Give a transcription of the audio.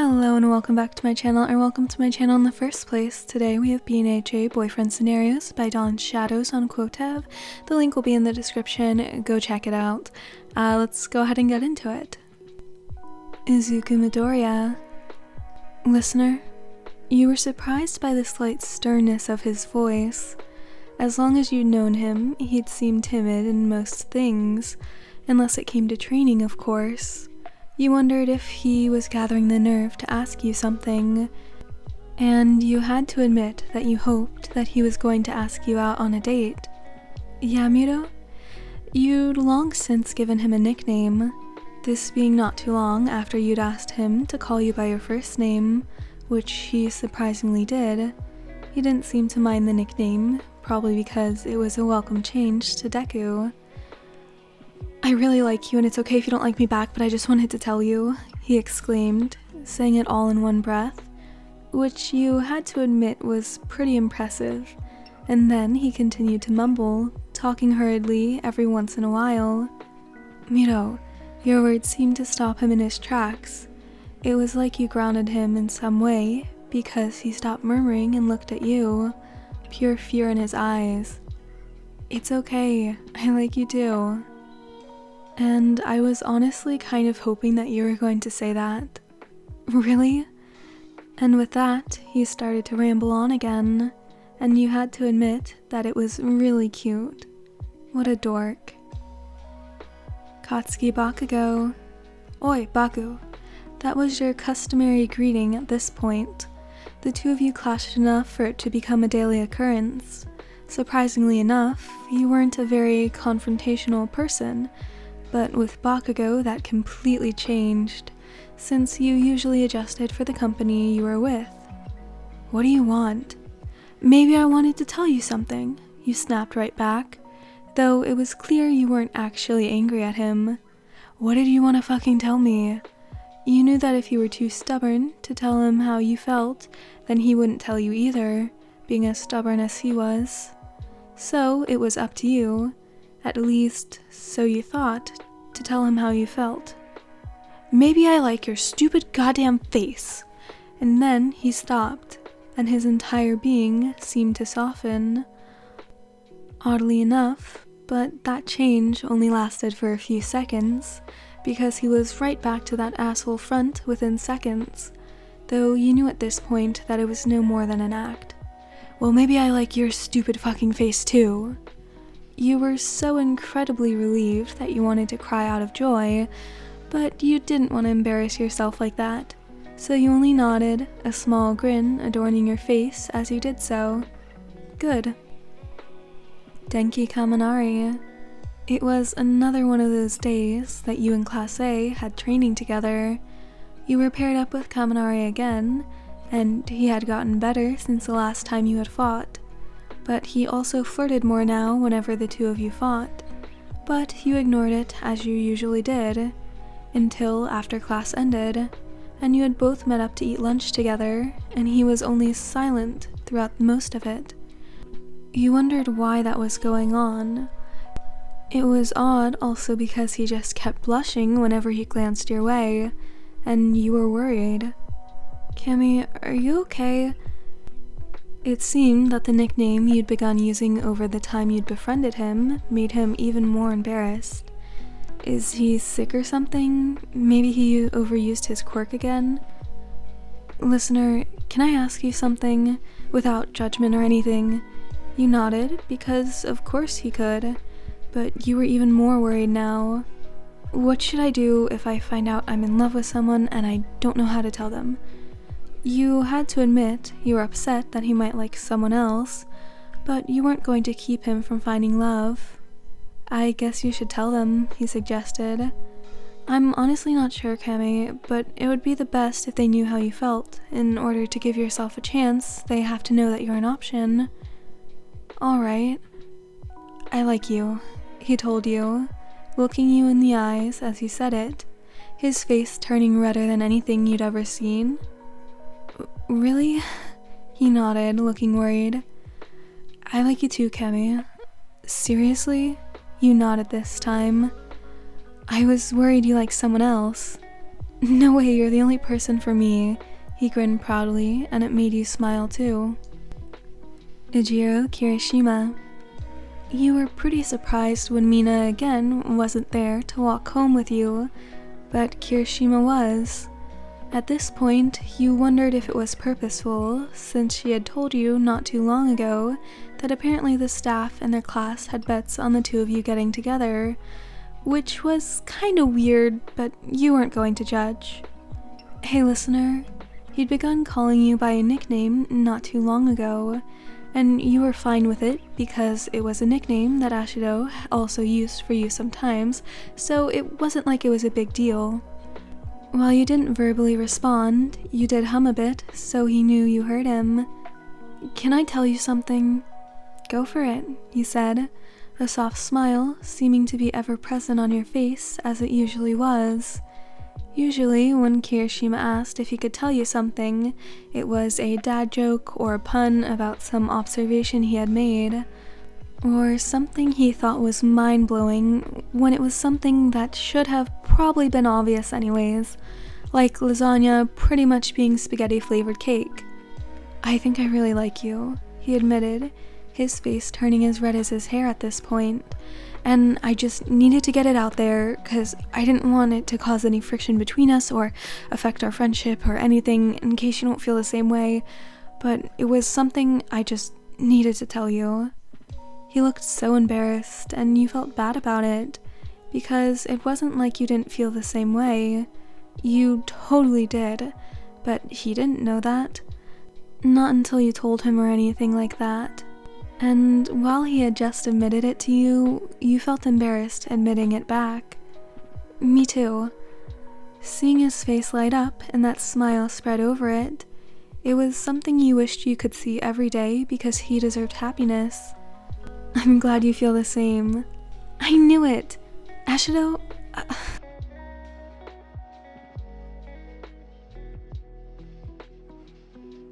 Hello and welcome back to my channel, or welcome to my channel in the first place. Today we have BNHA Boyfriend Scenarios by Dawn Shadows on Quotev. The link will be in the description, go check it out. Let's go ahead and get into it. Izuku Midoriya. Listener, you were surprised by the slight sternness of his voice. As long as you'd known him, he'd seemed timid in most things, unless it came to training, of course. You wondered if he was gathering the nerve to ask you something, and you had to admit that you hoped that he was going to ask you out on a date. Yamiro? You'd long since given him a nickname, this being not too long after you'd asked him to call you by your first name, which he surprisingly did. He didn't seem to mind the nickname, probably because it was a welcome change to Deku. I really like you, and it's okay if you don't like me back, but I just wanted to tell you, he exclaimed, saying it all in one breath, which you had to admit was pretty impressive. And then he continued to mumble, talking hurriedly every once in a while. Miro, your words seemed to stop him in his tracks. It was like you grounded him in some way, because he stopped murmuring and looked at you, pure fear in his eyes. It's okay, I like you too. And I was honestly kind of hoping that you were going to say that. Really? And with that, he started to ramble on again, and you had to admit that it was really cute. What a dork. Katsuki Bakugo. Oi, Baku. That was your customary greeting at this point. The two of you clashed enough for it to become a daily occurrence. Surprisingly enough, you weren't a very confrontational person, but with Bakugo that completely changed, since you usually adjusted for the company you were with. What do you want? Maybe I wanted to tell you something, you snapped right back, though it was clear you weren't actually angry at him. What did you want to fucking tell me? You knew that if you were too stubborn to tell him how you felt, then he wouldn't tell you either, being as stubborn as he was. So it was up to you. At least, so you thought, to tell him how you felt. Maybe I like your stupid goddamn face. And then he stopped, and his entire being seemed to soften. Oddly enough, but that change only lasted for a few seconds, because he was right back to that asshole front within seconds, though you knew at this point that it was no more than an act. Well, maybe I like your stupid fucking face too. You were so incredibly relieved that you wanted to cry out of joy, but you didn't want to embarrass yourself like that, so you only nodded, a small grin adorning your face as you did so. Good. Denki Kaminari. It was another one of those days that you and Class A had training together. You were paired up with Kaminari again, and he had gotten better since the last time you had fought. But he also flirted more now whenever the two of you fought. But you ignored it as you usually did, until after class ended, and you had both met up to eat lunch together, and he was only silent throughout most of it. You wondered why that was going on. It was odd also because he just kept blushing whenever he glanced your way, and you were worried. Cammy, are you okay? It seemed that the nickname you'd begun using over the time you'd befriended him made him even more embarrassed. Is he sick or something? Maybe he overused his quirk again? Listener, can I ask you something, without judgment or anything? You nodded, because of course he could, but you were even more worried now. What should I do if I find out I'm in love with someone and I don't know how to tell them? You had to admit you were upset that he might like someone else, but you weren't going to keep him from finding love. I guess you should tell them, he suggested. I'm honestly not sure, Cammy, but it would be the best if they knew how you felt. In order to give yourself a chance, they have to know that you're an option. Alright. I like you, he told you, looking you in the eyes as he said it, his face turning redder than anything you'd ever seen. Really? He nodded, looking worried. I like you too, Cammy. Seriously? You nodded this time. I was worried you liked someone else. No way, you're the only person for me. He grinned proudly, and it made you smile too. Ejiro Kirishima. You were pretty surprised when Mina again wasn't there to walk home with you, but Kirishima was. At this point, you wondered if it was purposeful, since she had told you not too long ago that apparently the staff and their class had bets on the two of you getting together, which was kinda weird, but you weren't going to judge. Hey listener, he'd begun calling you by a nickname not too long ago, and you were fine with it because it was a nickname that Ashido also used for you sometimes, so it wasn't like it was a big deal. While you didn't verbally respond, you did hum a bit, so he knew you heard him. Can I tell you something? Go for it, he said, a soft smile seeming to be ever present on your face as it usually was. Usually, when Kirishima asked if he could tell you something, it was a dad joke or a pun about some observation he had made, or something he thought was mind-blowing when it was something that should have probably been obvious anyways, like lasagna pretty much being spaghetti-flavored cake. I think I really like you, he admitted, his face turning as red as his hair at this point, and I just needed to get it out there because I didn't want it to cause any friction between us or affect our friendship or anything in case you don't feel the same way, but it was something I just needed to tell you. He looked so embarrassed, and you felt bad about it, because it wasn't like you didn't feel the same way. You totally did, but he didn't know that. Not until you told him or anything like that. And while he had just admitted it to you, you felt embarrassed admitting it back. Me too. Seeing his face light up and that smile spread over it, it was something you wished you could see every day because he deserved happiness. I'm glad you feel the same. I knew it! Ashido,